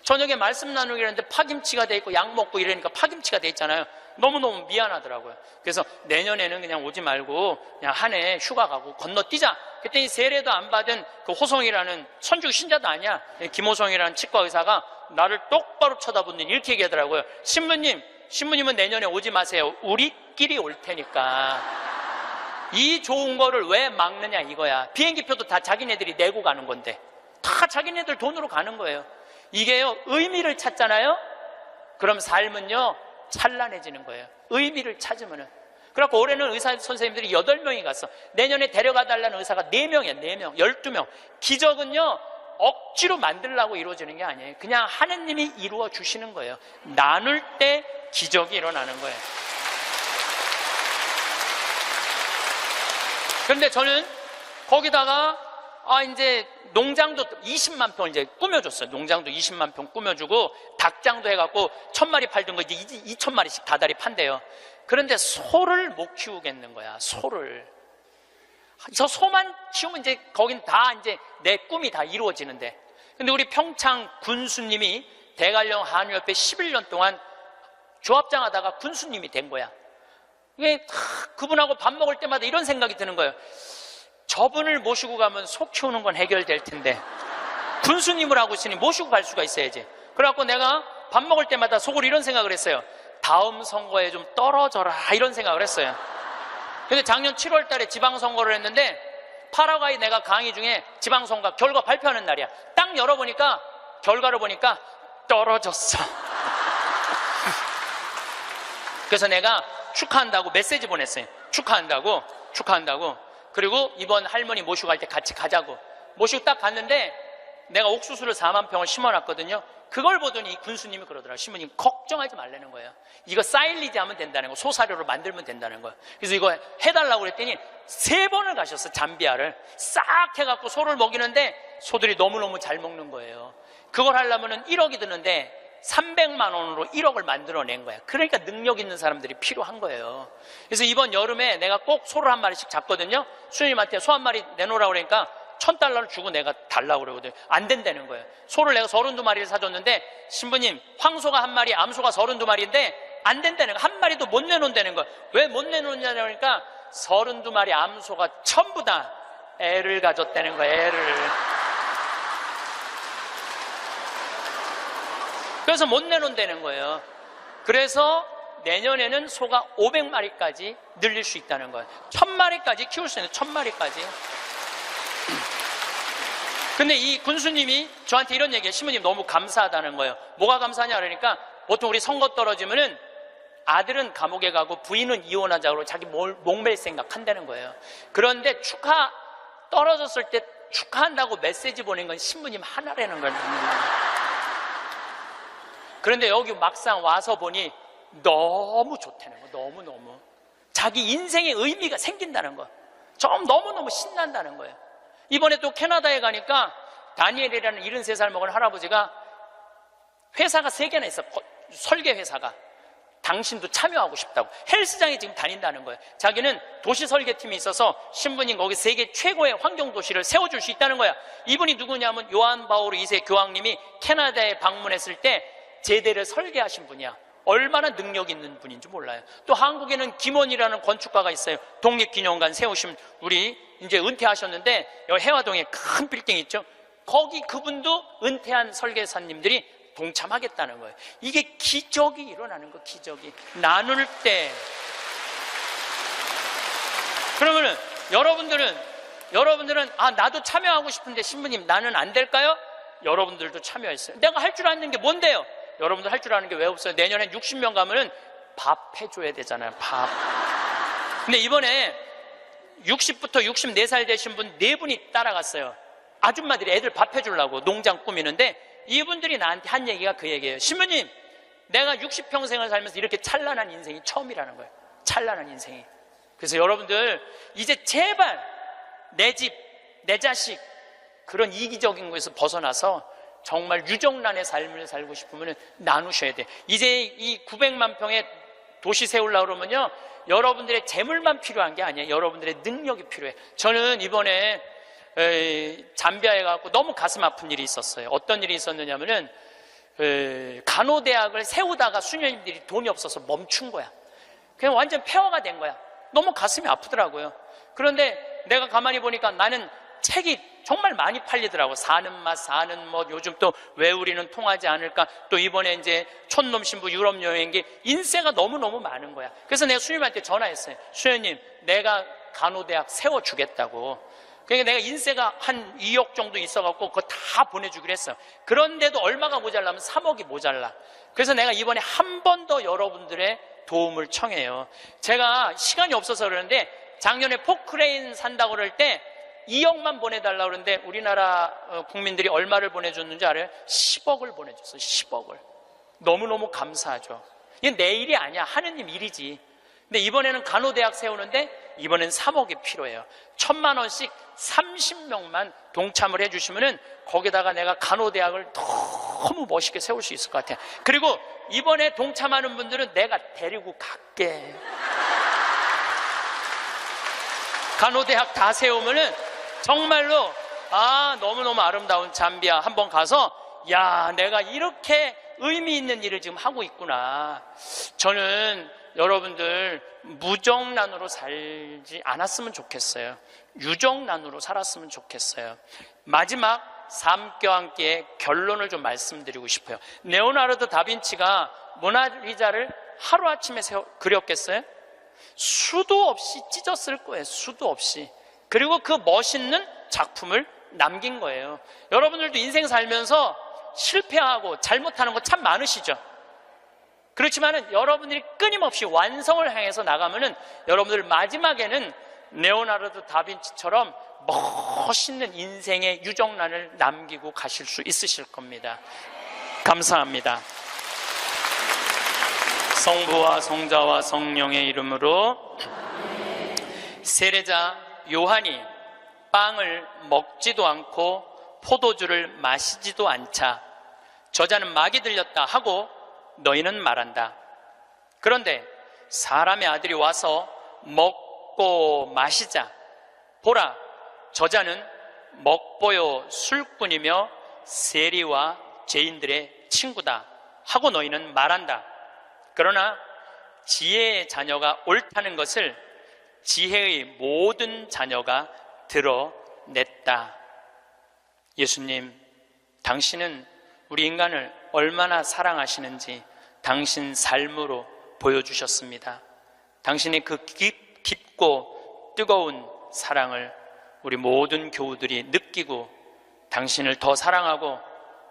저녁에 말씀 나누기 했는데 파김치가 돼 있고 약 먹고 이러니까 파김치가 돼 있잖아요. 너무너무 미안하더라고요. 그래서 내년에는 그냥 오지 말고 그냥 한 해 휴가 가고 건너뛰자. 그랬더니 세례도 안 받은 그 호성이라는 선주 신자도 아니야, 김호성이라는 치과 의사가 나를 똑바로 쳐다보더니 이렇게 얘기하더라고요. 신부님은 내년에 오지 마세요. 우리끼리 올 테니까. 이 좋은 거를 왜 막느냐 이거야. 비행기표도 다 자기네들이 내고 가는 건데, 다 자기네들 돈으로 가는 거예요. 이게요, 의미를 찾잖아요. 그럼 삶은요 찬란해지는 거예요. 의미를 찾으면은. 그래갖고 올해는 의사 선생님들이 8명이 갔어. 내년에 데려가 달라는 의사가 4명이야. 4명, 12명. 기적은요 억지로 만들려고 이루어지는 게 아니에요. 그냥 하느님이 이루어 주시는 거예요. 나눌 때 기적이 일어나는 거예요. 그런데 저는 거기다가 이제 농장도 20만 평을 이제 꾸며줬어요. 농장도 20만 평 꾸며주고 닭장도 해갖고 1000마리 팔던 거 이제 2000마리씩 다달이 판대요. 그런데 소를 못 키우겠는 거야. 소를. 저 소만 키우면 이제 거긴 다 이제 내 꿈이 다 이루어지는데. 근데 우리 평창 군수님이 대관령 한우협회 11년 동안 조합장 하다가 군수님이 된 거야. 이게 그분하고 밥 먹을 때마다 이런 생각이 드는 거예요. 저분을 모시고 가면 소 키우는 건 해결될 텐데 군수님을 하고 있으니 모시고 갈 수가 있어야지. 그래갖고 내가 밥 먹을 때마다 속으로 이런 생각을 했어요. 다음 선거에 좀 떨어져라, 이런 생각을 했어요. 근데 작년 7월 달에 지방선거를 했는데 파라과이 내가 강의 중에 지방선거 결과 발표하는 날이야. 딱 열어보니까 결과를 보니까 떨어졌어. 그래서 내가 축하한다고 메시지 보냈어요. 축하한다고. 그리고 이번 할머니 모시고 갈 때 같이 가자고. 모시고 딱 갔는데 내가 옥수수를 4만 평을 심어놨거든요. 그걸 보더니 군수님이 그러더라고요. 신부님 걱정하지 말라는 거예요. 이거 사일리지 하면 된다는 거, 소사료로 만들면 된다는 거예요. 그래서 이거 해달라고 그랬더니 3번을 가셨어. 잠비아를 싹 해갖고 소를 먹이는데 소들이 너무너무 잘 먹는 거예요. 그걸 하려면 1억이 드는데 300만 원으로 1억을 만들어낸 거야. 그러니까 능력 있는 사람들이 필요한 거예요. 그래서 이번 여름에 내가 꼭 소를 한 마리씩 잡거든요. 수녀님한테 소 한 마리 내놓으라고 그러니까 $1000를 주고 내가 달라고 그러거든요. 안 된다는 거예요. 소를 내가 32마리를 사줬는데 신부님, 황소가 한 마리, 암소가 32마리인데 안 된다는 거예요. 한 마리도 못 내놓는다는 거예요. 왜 못 내놓냐고 하니까 32마리 암소가 전부 다 애를 가졌다는 거예요. 애를. 그래서 못 내놓는다는 거예요. 그래서 내년에는 소가 500마리까지 늘릴 수 있다는 거예요. 1000마리까지 키울 수 있는 1000마리까지. 근데 이 군수님이 저한테 이런 얘기해요. 신부님 너무 감사하다는 거예요. 뭐가 감사하냐 그러니까 보통 우리 선거 떨어지면은 아들은 감옥에 가고 부인은 이혼하자고 자기 목맬 생각 한다는 거예요. 그런데 떨어졌을 때 축하한다고 메시지 보낸 건 신부님 하나라는 거예요. 그런데 여기 막상 와서 보니 너무 좋다는 거예요. 너무너무 자기 인생의 의미가 생긴다는 거. 좀 너무너무 신난다는 거예요. 이번에 또 캐나다에 가니까 다니엘이라는 73살 먹은 할아버지가 회사가 3개나 있어. 설계 회사가. 당신도 참여하고 싶다고 헬스장에 지금 다닌다는 거예요. 자기는 도시 설계팀이 있어서 신부님 거기 세계 최고의 환경도시를 세워줄 수 있다는 거야. 이분이 누구냐면 요한 바오로 2세 교황님이 캐나다에 방문했을 때 제대를 설계하신 분이야. 얼마나 능력 있는 분인지 몰라요. 또 한국에는 김원이라는 건축가가 있어요. 독립기념관 세우신 우리 이제 은퇴하셨는데 여기 해화동에 큰 빌딩 있죠. 거기 그분도 은퇴한 설계사님들이 동참하겠다는 거예요. 이게 기적이 일어나는 거. 기적이 나눌 때. 그러면은 여러분들은 나도 참여하고 싶은데 신부님 나는 안 될까요? 여러분들도 참여했어요. 내가 할 줄 아는 게 뭔데요? 여러분들 할 줄 아는 게 왜 없어요? 내년에 60명 가면은 밥 해줘야 되잖아요. 밥. 근데 이번에 60부터 64살 되신 분 4분이 따라갔어요. 아줌마들이 애들 밥 해주려고 농장 꾸미는데 이분들이 나한테 한 얘기가 그 얘기예요. 신부님, 내가 60평생을 살면서 이렇게 찬란한 인생이 처음이라는 거예요. 찬란한 인생이. 그래서 여러분들 이제 제발 내 집, 내 자식 그런 이기적인 것에서 벗어나서 정말 유정란의 삶을 살고 싶으면 나누셔야 돼. 이제 이 900만 평의 도시 세우려고 그러면요, 여러분들의 재물만 필요한 게 아니에요. 여러분들의 능력이 필요해. 저는 이번에 잠비아에 가고 너무 가슴 아픈 일이 있었어요. 어떤 일이 있었느냐면은 간호대학을 세우다가 수녀님들이 돈이 없어서 멈춘 거야. 그냥 완전 폐허가 된 거야. 너무 가슴이 아프더라고요. 그런데 내가 가만히 보니까 나는 책이 정말 많이 팔리더라고. 사는 맛, 사는 뭐, 요즘 또 왜 우리는 통하지 않을까. 또 이번에 이제 촌놈 신부 유럽 여행기 인세가 너무너무 많은 거야. 그래서 내가 수녀님한테 전화했어요. 수녀님, 내가 간호대학 세워주겠다고. 그러니까 내가 인세가 한 2억 정도 있어갖고 그거 다 보내주기로 했어요. 그런데도 얼마가 모자라면 3억이 모자라. 그래서 내가 이번에 한 번 더 여러분들의 도움을 청해요. 제가 시간이 없어서 그러는데 작년에 포크레인 산다고 그럴 때 2억만 보내달라고 그러는데 우리나라 국민들이 얼마를 보내줬는지 알아요? 10억을 보내줬어요. 10억을. 너무너무 감사하죠. 이게 내 일이 아니야. 하느님 일이지. 근데 이번에는 간호대학 세우는데 이번엔 3억이 필요해요. 1000만 원씩 30명만 동참을 해주시면은 거기다가 내가 간호대학을 너무 멋있게 세울 수 있을 것 같아요. 그리고 이번에 동참하는 분들은 내가 데리고 갈게. 간호대학 다 세우면은 정말로 너무너무 아름다운 잠비아 한번 가서 내가 이렇게 의미 있는 일을 지금 하고 있구나. 저는 여러분들 무정란으로 살지 않았으면 좋겠어요. 유정란으로 살았으면 좋겠어요. 마지막 삶과 함께 결론을 좀 말씀드리고 싶어요. 레오나르도 다빈치가 모나리자를 하루아침에 그렸겠어요? 수도 없이 찢었을 거예요. 수도 없이. 그리고 그 멋있는 작품을 남긴 거예요. 여러분들도 인생 살면서 실패하고 잘못하는 거 참 많으시죠? 그렇지만은 여러분들이 끊임없이 완성을 향해서 나가면은 여러분들 마지막에는 레오나르도 다빈치처럼 멋있는 인생의 유정란을 남기고 가실 수 있으실 겁니다. 감사합니다. 성부와 성자와 성령의 이름으로. 세례자 요한이 빵을 먹지도 않고 포도주를 마시지도 않자 저자는 막이 들렸다 하고 너희는 말한다. 그런데 사람의 아들이 와서 먹고 마시자. 보라, 저자는 먹보요 술꾼이며 세리와 죄인들의 친구다 하고 너희는 말한다. 그러나 지혜의 자녀가 옳다는 것을 지혜의 모든 자녀가 드러냈다. 예수님, 당신은 우리 인간을 얼마나 사랑하시는지 당신 삶으로 보여주셨습니다. 당신의 그 깊고 뜨거운 사랑을 우리 모든 교우들이 느끼고 당신을 더 사랑하고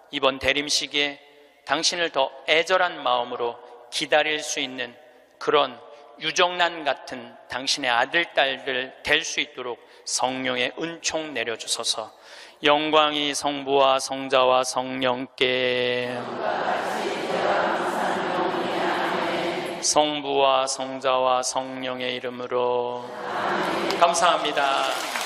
이번 대림시기에 당신을 더 애절한 마음으로 기다릴 수 있는 그런 유정란 같은 당신의 아들, 딸들 될 수 있도록 성령의 은총 내려주소서. 영광이 성부와 성자와 성령께, 성부와 성자와 성령의 이름으로 감사합니다.